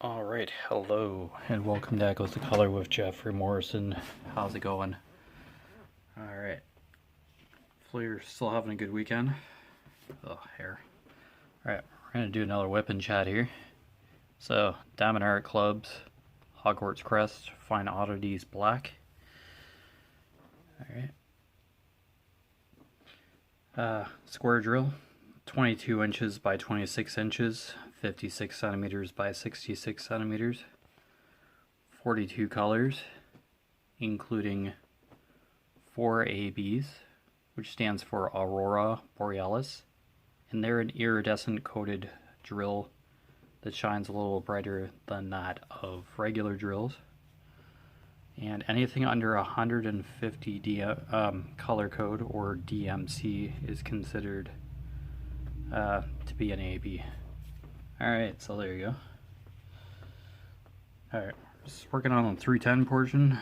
Alright, hello, and welcome to Echoes the Color with Jeffery Morrison. How's it going? Alright. Hopefully you're still having a good weekend. Oh, hair. Alright, we're going to do another WIP and chat here. So, Diamond Art Clubs, Hogwarts Crest, Fine Oddities Black. Alright. Square drill, 22 inches by 26 inches, 56 centimeters by 66 centimeters, 42 colors, including 4 ABs, which stands for Aurora Borealis, and they're an iridescent coated drill that shines a little brighter than that of regular drills. And anything under 150 color code or DMC is considered to be an AB. Alright, so there you go. Alright, just working on the 310 portion.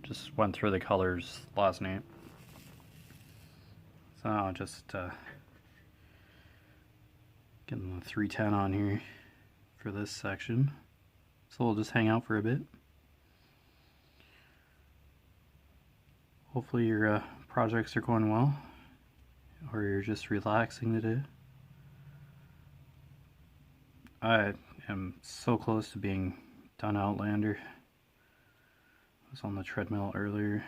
Just went through the colors last night. So now just getting the 310 on here for this section. So we'll just hang out for a bit. Hopefully your projects are going well, or you're just relaxing today. I am so close to being done Outlander. I was on the treadmill earlier.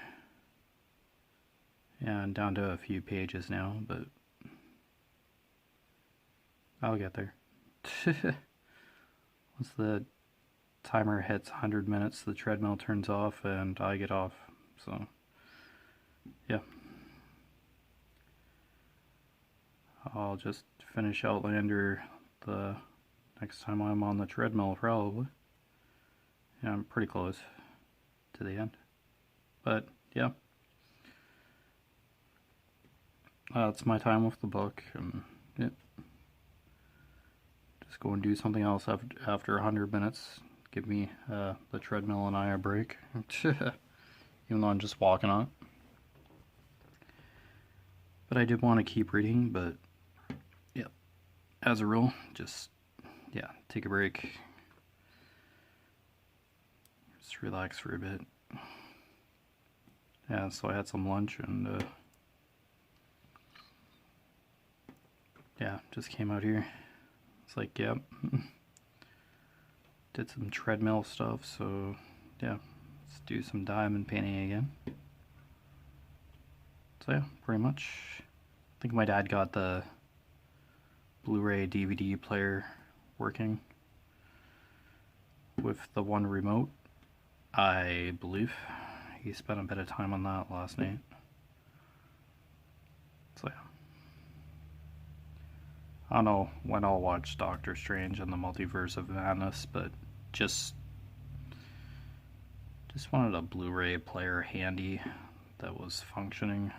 Yeah, I'm down to a few pages now, but I'll get there. Once the timer hits 100 minutes, the treadmill turns off and I get off. So, yeah. I'll just finish Outlander the next time I'm on the treadmill, probably. Yeah, I'm pretty close to the end. But, yeah. It's my time with the book, and yeah. Just go and do something else after 100 minutes. Give me the treadmill and I a break. Even though I'm just walking on it. But I did want to keep reading, but yeah, as a rule, just, yeah, take a break. Just relax for a bit. Yeah, so I had some lunch and yeah, just came out here. It's like, yep. Did some treadmill stuff, so yeah, let's do some diamond painting again. So yeah, pretty much. I think my dad got the Blu-ray DVD player working with the one remote, I believe. He spent a bit of time on that last night. So yeah. I don't know when I'll watch Doctor Strange and the Multiverse of Madness, but just wanted a Blu-ray player handy that was functioning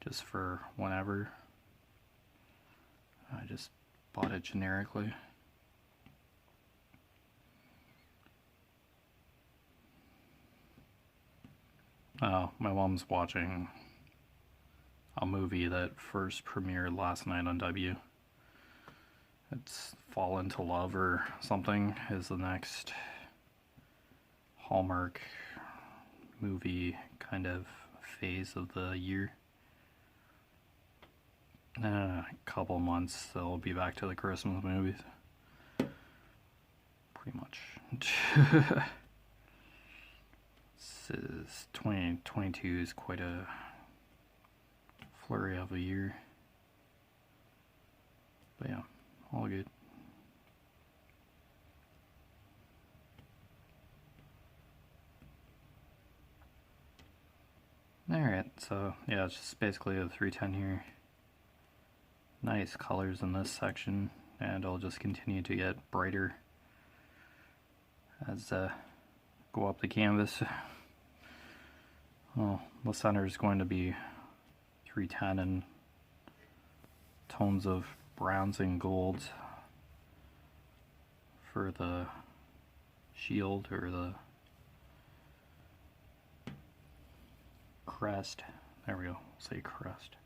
just for whenever. I just bought it generically. My mom's watching a movie that first premiered last night on W. It's Fall Into Love or something is the next Hallmark movie kind of phase of the year. In a couple months they'll be back to the Christmas movies. Pretty much. This is 2022 is quite a flurry of a year. But yeah, all good. Alright, so yeah, it's just basically a 310 here. Nice colors in this section, and I'll just continue to get brighter as go up the canvas. Well, the center is going to be 310 and tones of browns and golds for the shield or the crest. There we go, say crest.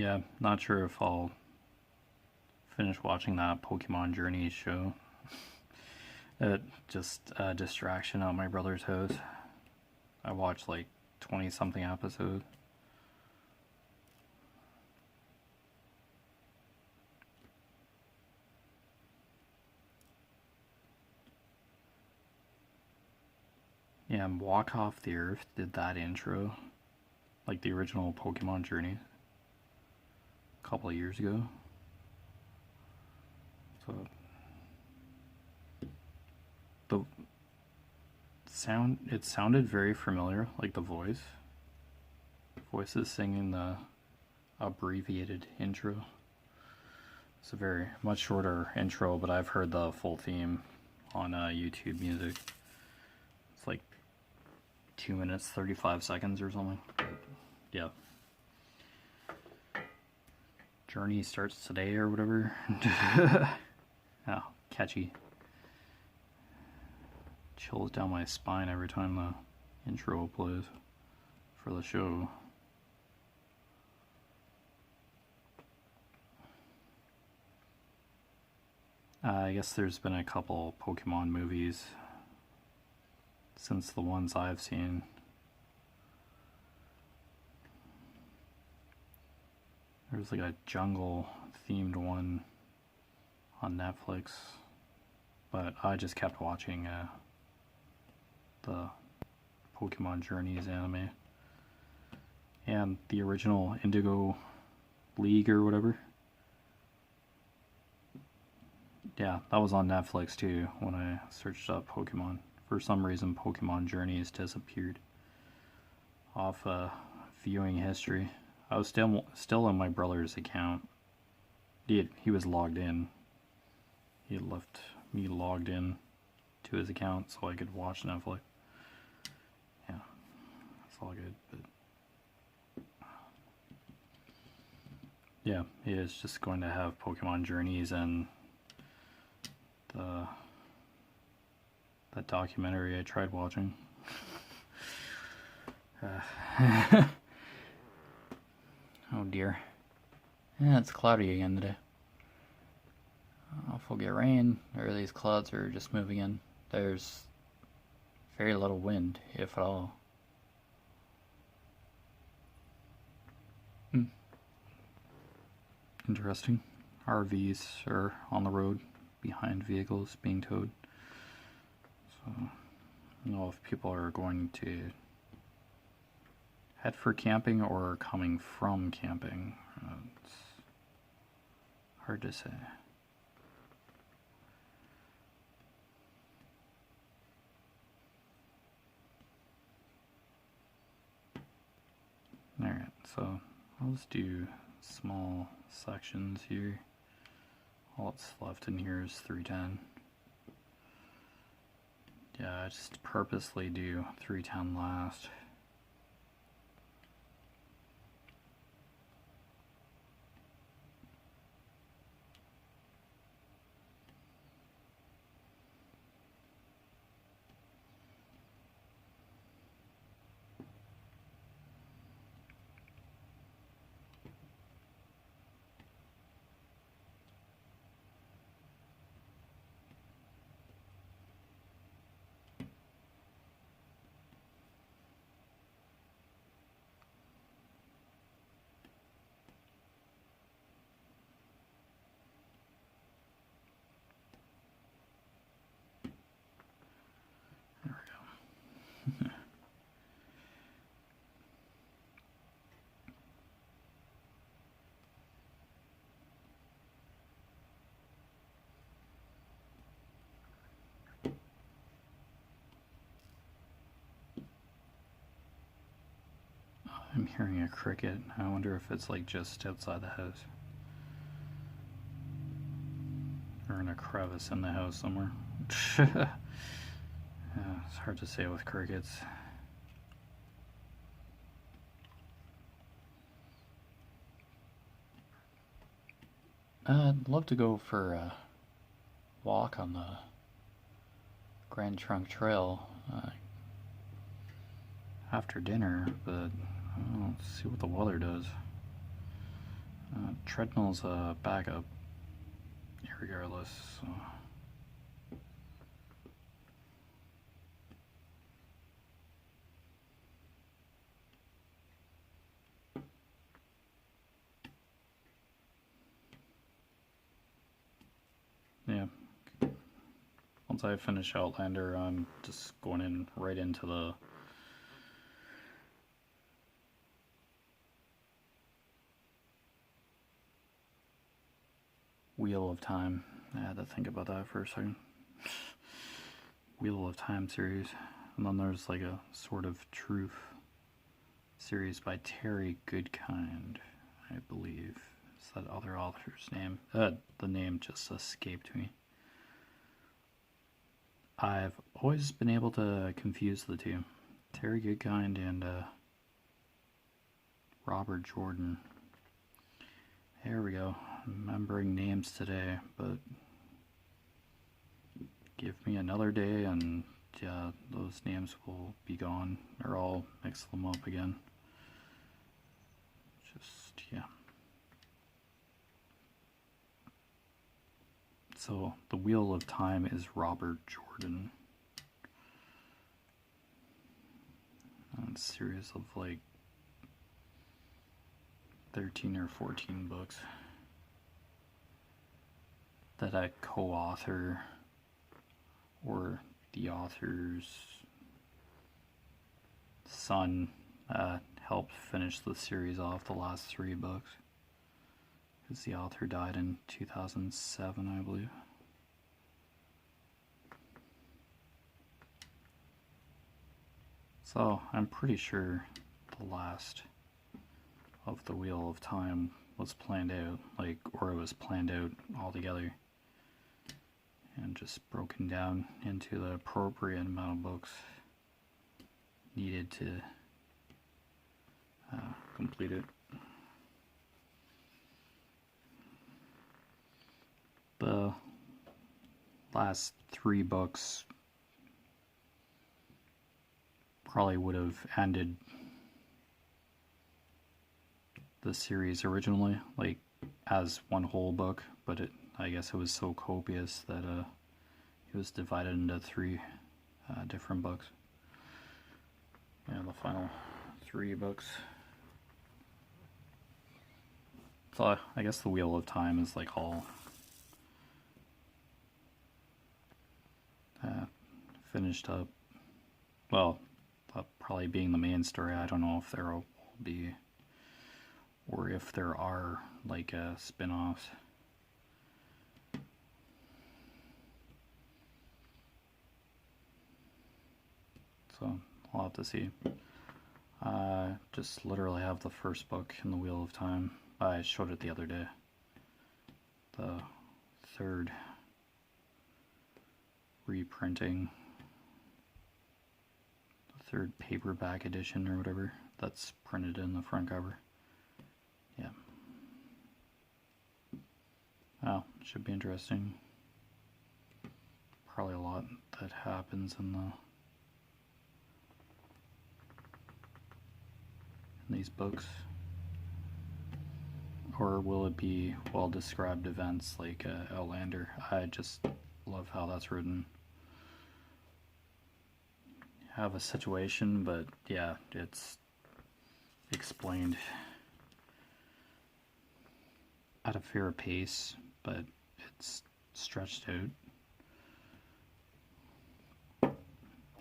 Yeah, not sure if I'll finish watching that Pokemon Journeys show. Just a distraction at my brother's house. I watched like 20 something episodes. Yeah, Walk Off the Earth did that intro, like the original Pokemon Journey, a couple of years ago. So the sound, it sounded very familiar, like the voices singing the abbreviated intro. It's a very much shorter intro, but I've heard the full theme on YouTube Music. It's like 2 minutes 35 seconds or something. Yeah. Journey starts today or whatever. Oh, catchy. Chills down my spine every time the intro plays for the show. I guess there's been a couple Pokemon movies since the ones I've seen. There's like a jungle themed one on Netflix, but I just kept watching the Pokemon Journeys anime and the original Indigo League or whatever. Yeah, that was on Netflix too when I searched up Pokemon. For some reason, Pokemon Journeys disappeared off viewing history. I was still on my brother's account. He was logged in. He left me logged in to his account so I could watch Netflix. Yeah, it's all good. But yeah, he is just going to have Pokemon Journeys and that documentary I tried watching. Oh dear. Yeah, it's cloudy again today. I don't know if we'll get rain or these clouds are just moving in. There's very little wind, if at all. Interesting. RVs are on the road behind vehicles being towed. So, I don't know if people are going to head for camping or coming from camping. It's hard to say. Alright, so I'll just do small sections here. All that's left in here is 310. Yeah, I just purposely do 310 last. I'm hearing a cricket. I wonder if it's like just outside the house. Or in a crevice in the house somewhere. Yeah, it's hard to say with crickets. I'd love to go for a walk on the Grand Trunk Trail after dinner, but let's see what the weather does. Treadmill's a backup, regardless. So. Yeah. Once I finish Outlander, I'm just going in right into the Wheel of Time. I had to think about that for a second. Wheel of Time series. And then there's like a Sword of Truth series by Terry Goodkind, I believe. Is that other author's name? The name just escaped me. I've always been able to confuse the two. Terry Goodkind and Robert Jordan. There we go. Remembering names today, but give me another day and those names will be gone, or I'll mix them up again. Just, yeah. So, The Wheel of Time is Robert Jordan. And a series of like 13 or 14 books that I co-author or the author's son helped finish the series off, the last 3 books, because the author died in 2007, I believe. So I'm pretty sure the last of the Wheel of Time was planned out, or it was planned out altogether and just broken down into the appropriate amount of books needed to complete it. The last 3 books probably would have ended the series originally, like as one whole book, but I guess it was so copious that it was divided into 3 different books. Yeah, the final 3 books. So I guess the Wheel of Time is like all finished up. Well, probably being the main story. I don't know if there will be, or if there are like spin-offs. So I'll have to see. Just literally have the first book in the Wheel of Time. I showed it the other day. The 3rd reprinting, the 3rd paperback edition or whatever, that's printed in the front cover. Yeah. Oh, should be interesting. Probably a lot that happens in these books. Or will it be well-described events like Outlander? I just love how that's written. Have a situation, but yeah, it's explained at a fair pace, but it's stretched out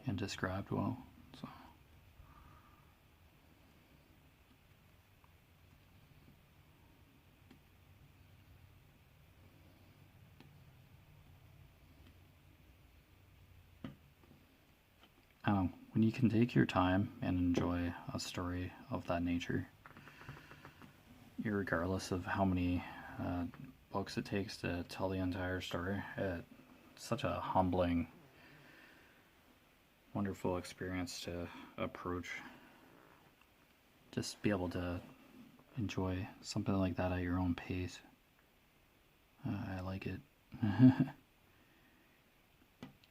and described well. So. When you can take your time and enjoy a story of that nature, regardless of how many books it takes to tell the entire story, it's such a humbling, wonderful experience to approach. Just be able to enjoy something like that at your own pace. I like it.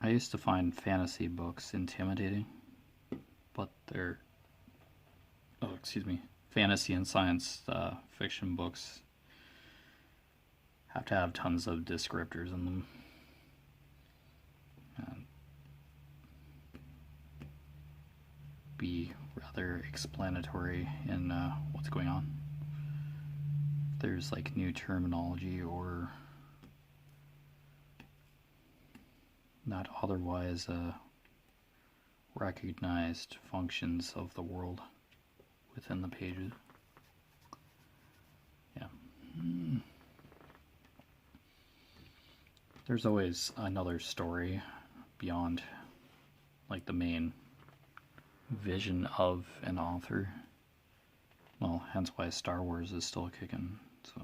I used to find fantasy books intimidating, but fantasy and science fiction books have to have tons of descriptors in them. And be rather explanatory in what's going on. If there's like new terminology or not otherwise recognized functions of the world within the pages. Yeah. There's always another story beyond like the main vision of an author. Well, hence why Star Wars is still kicking. So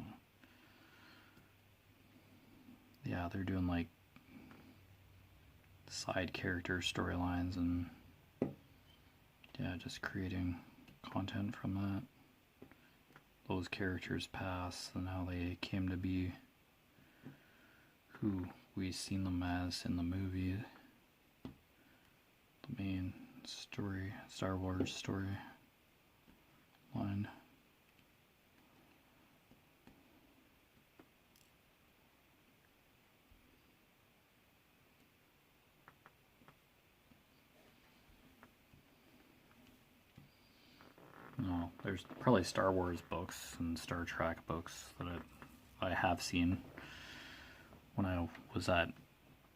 yeah, they're doing like side character storylines and yeah, just creating content from that. Those characters' past and how they came to be who we've seen them as in the movie. The main story, Star Wars story line. No, there's probably Star Wars books and Star Trek books that I have seen when I was at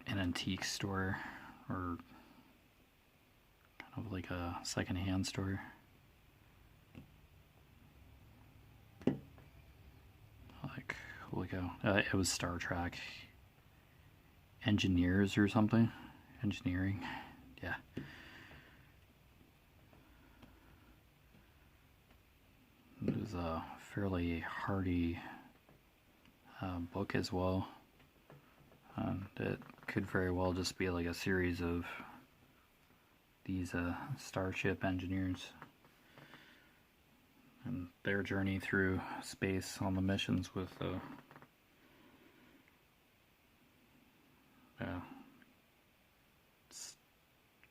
an antique store or kind of like a secondhand store. Like, holy cow. It was Star Trek Engineers or something. Engineering. Yeah. It was a fairly hardy book as well. And it could very well just be like a series of these starship engineers and their journey through space on the missions with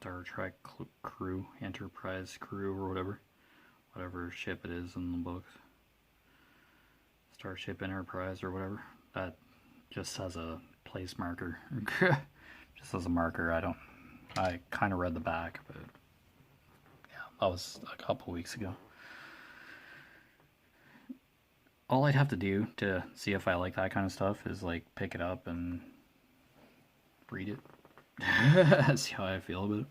Star Trek crew, Enterprise crew, or whatever ship it is in the books. Starship Enterprise or whatever. That just as a place marker. Just as a marker. I kind of read the back, but yeah, that was a couple weeks ago. All I'd have to do to see if I like that kind of stuff is like pick it up and read it. See how I feel about it.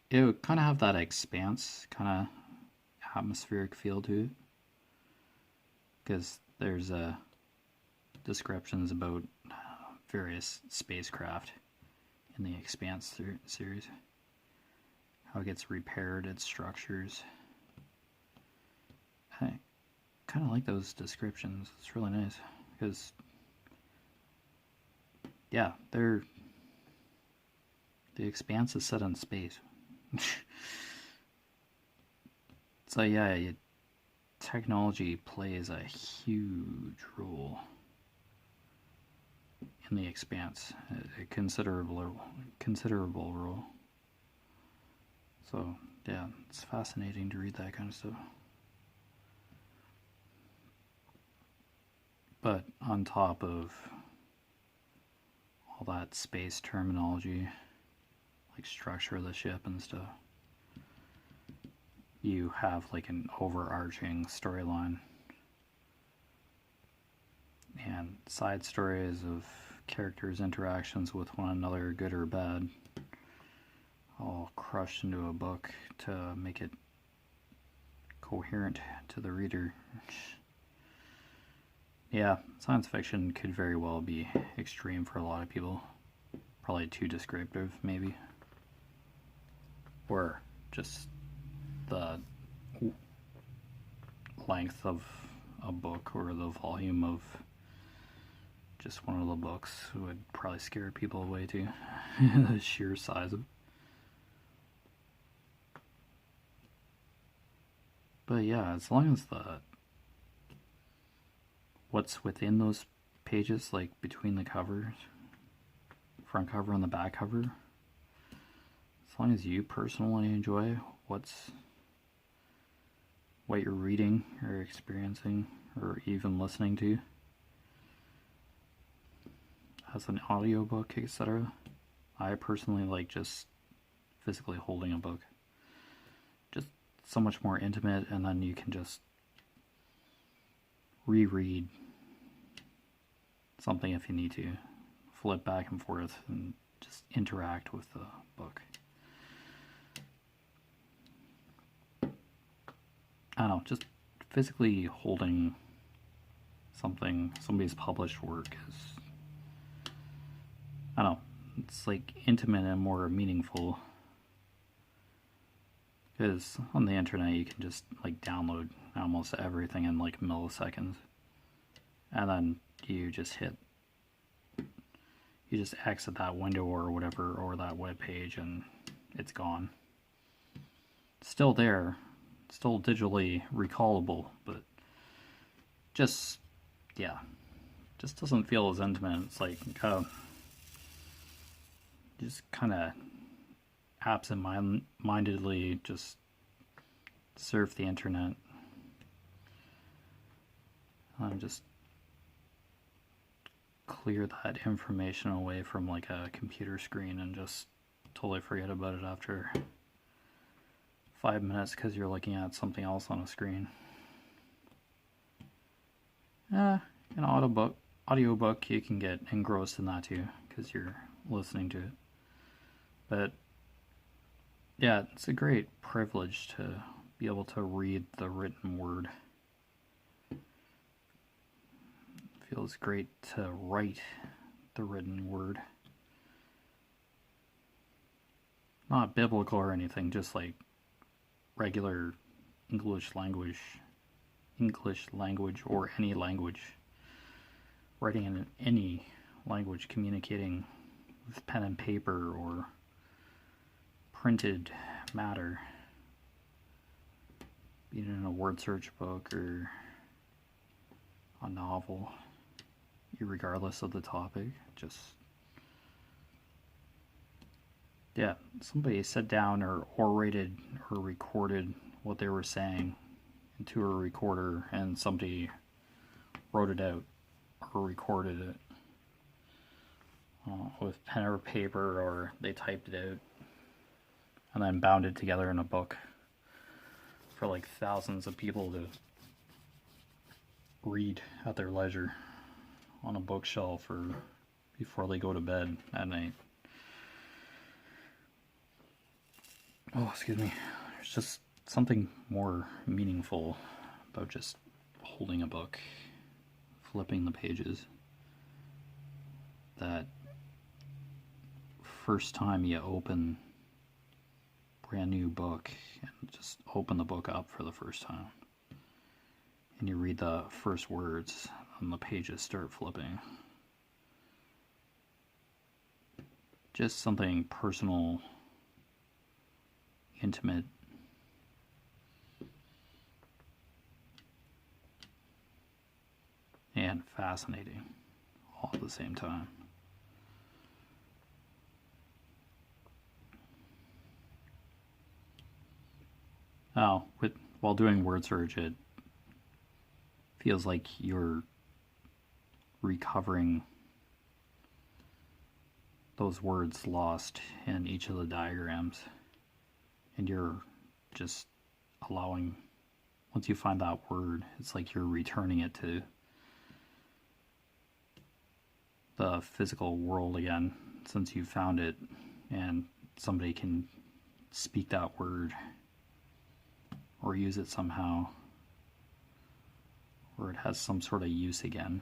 It would kind of have that Expanse kind of atmospheric feel to it. Because there's descriptions about various spacecraft in the Expanse series. How it gets repaired, its structures. I kind of like those descriptions. It's really nice. Because, yeah, the Expanse is set in space. So yeah, technology plays a huge role in the Expanse, a considerable role. So yeah, it's fascinating to read that kind of stuff. But on top of all that space terminology, like structure of the ship and stuff, you have like an overarching storyline and side stories of characters' interactions with one another, good or bad, all crushed into a book to make it coherent to the reader. Yeah, science fiction could very well be extreme for a lot of people. Probably too descriptive, maybe. Or just the length of a book or the volume of just one of the books would probably scare people away too. The sheer size of it. But yeah, as long as what's within those pages, like between the covers, front cover and the back cover, as long as you personally enjoy what you're reading or experiencing or even listening to, has an audiobook, etc. I personally like just physically holding a book. Just so much more intimate, and then you can just reread something if you need to. Flip back and forth and just interact with the book. I don't know, just physically holding somebody's published work is, I don't know, it's like intimate and more meaningful. Because on the internet you can just like download almost everything in like milliseconds. And then you just exit that window or whatever, or that web page, and it's gone. It's still there, still digitally recallable, but just, yeah, just doesn't feel as intimate. It's like, just kind of absent-mindedly just surf the internet. Just clear that information away from like a computer screen and just totally forget about it after 5 minutes because you're looking at something else on a screen. An audiobook, you can get engrossed in that too because you're listening to it. But yeah, it's a great privilege to be able to read the written word. It feels great to write the written word. Not biblical or anything, just like regular English language or any language. Writing in any language, communicating with pen and paper or printed matter, be it in a word search book or a novel, regardless of the topic. Just, yeah, somebody sat down or orated or recorded what they were saying into a recorder, and somebody wrote it out or recorded it with pen or paper, or they typed it out and then bound it together in a book for like thousands of people to read at their leisure on a bookshelf or before they go to bed at night. Oh, excuse me. There's just something more meaningful about just holding a book, flipping the pages. That first time you open a brand new book and just open the book up for the first time, and you read the first words and the pages start flipping. Just something personal, intimate, and fascinating all at the same time. While doing word search, it feels like you're recovering those words lost in each of the diagrams, and you're just allowing, once you find that word, it's like you're returning it to the physical world again, since you found it, and somebody can speak that word or use it somehow, or it has some sort of use again.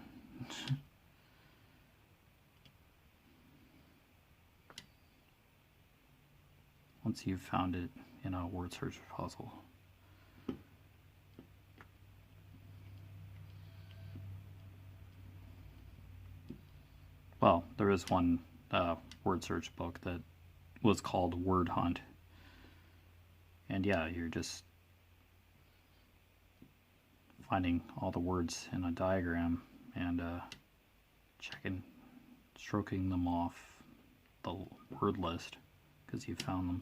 Once you've found it in a word search puzzle. Well, there is one word search book that was called Word Hunt. And yeah, you're just finding all the words in a diagram and stroking them off the word list because you found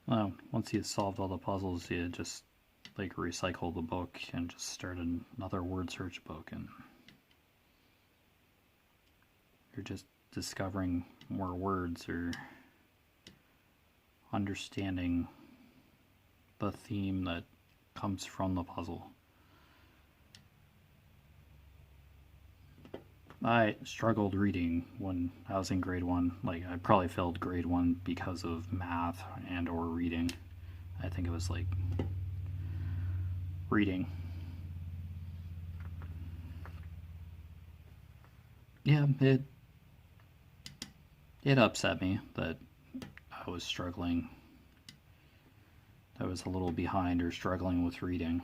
them. Once you solved all the puzzles, you just like recycle the book and just start another word search book, and you're just discovering more words or understanding the theme that comes from the puzzle. I struggled reading when I was in grade 1. Like, I probably failed grade 1 because of math and or reading. I think it was like reading. Yeah, it upset me that I was struggling. I was a little behind or struggling with reading.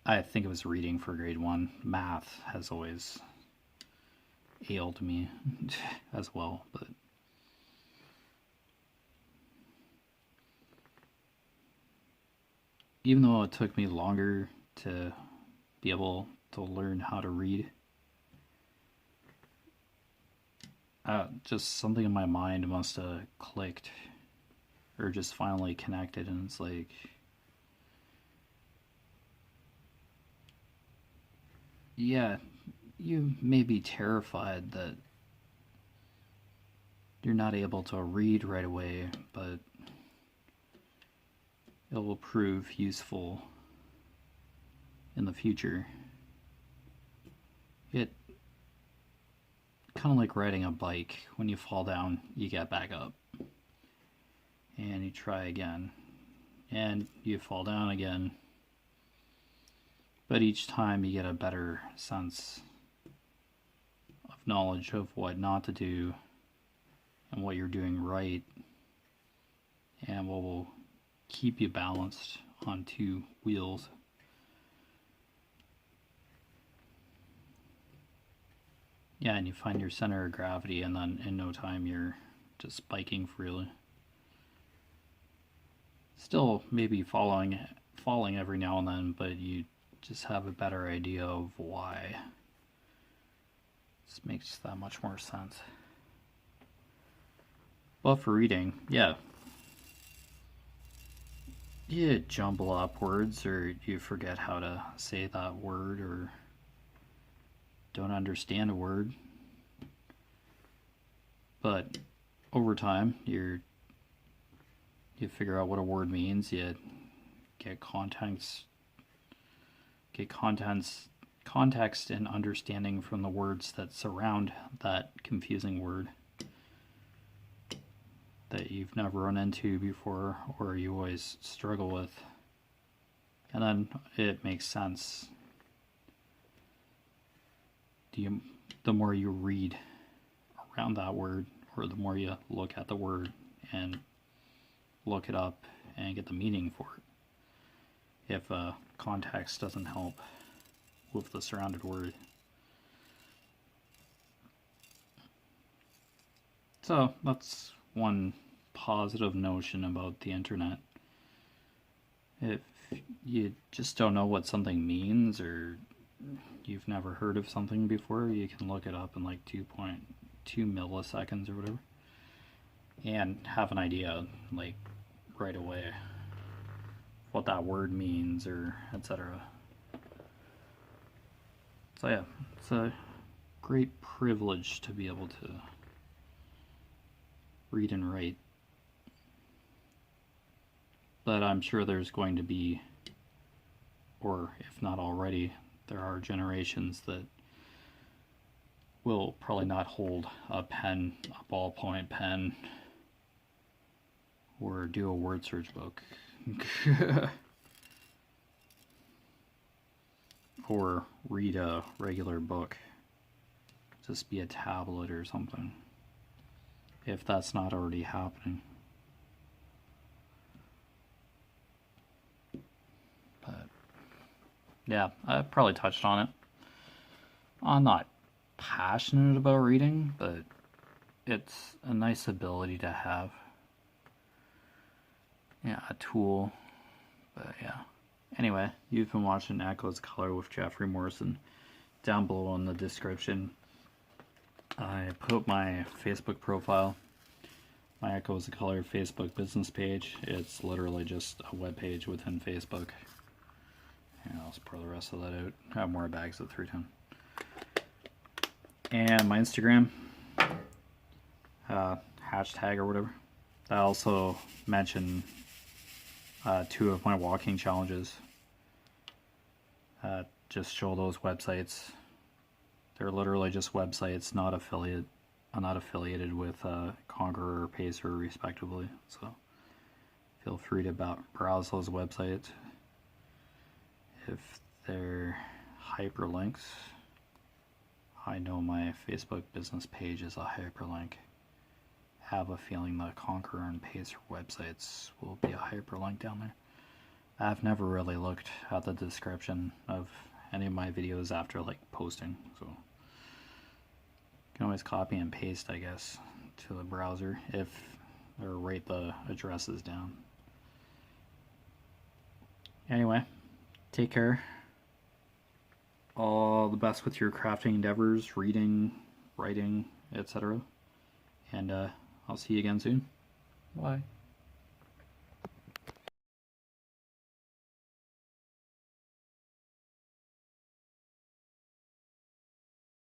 I think it was reading for grade 1. Math has always ailed me as well, but even though it took me longer to be able to learn how to read, just something in my mind must have clicked or just finally connected, and it's like, yeah, you may be terrified that you're not able to read right away, but it will prove useful in the future. It kind of like riding a bike. When you fall down, you get back up and you try again, and you fall down again, but each time you get a better sense of knowledge of what not to do and what you're doing right, and what will keep you balanced on two wheels. Yeah, and you find your center of gravity, and then in no time you're just biking freely. Still maybe falling every now and then, but you just have a better idea of why. This makes that much more sense. But for reading, yeah, you jumble up words, or you forget how to say that word, or don't understand a word. But over time, you figure out what a word means. You get context and understanding from the words that surround that confusing word that you've never run into before, or you always struggle with. And then it makes sense. The more you read around that word, or the more you look at the word and look it up and get the meaning for it, if context doesn't help with the surrounded word. So that's one positive notion about the internet. If you just don't know what something means, or you've never heard of something before, you can look it up in like 2.2 milliseconds or whatever, and have an idea like right away what that word means, or etc. So yeah, it's a great privilege to be able to read and write. But I'm sure there's going to be, or if not already, there are generations that will probably not hold a pen, a ballpoint pen, or do a word search book. Or read a regular book. Just be a tablet or something, if that's not already happening. But yeah, I probably touched on it. I'm not passionate about reading, but it's a nice ability to have. Yeah, a tool. But yeah. Anyway, you've been watching Echoes of Color with Jeffery Morrison. Down below in the description, I put my Facebook profile, my Echoes of Color Facebook business page. It's literally just a web page within Facebook. Yeah, I'll pour the rest of that out. I have more bags at 310. and my Instagram, hashtag or whatever. I also mention 2 of my walking challenges. Just show those websites. They're literally just websites, not affiliated with Conqueror or Pacer respectively. So feel free to browse those websites. If they're hyperlinks, I know my Facebook business page is a hyperlink. Have a feeling that Conqueror and Pacer websites will be a hyperlink down there. I've never really looked at the description of any of my videos after like posting, so you can always copy and paste, I guess, to the browser or write the addresses down. Anyway, take care. All the best with your crafting endeavors, reading, writing, etc. And I'll see you again soon. Bye.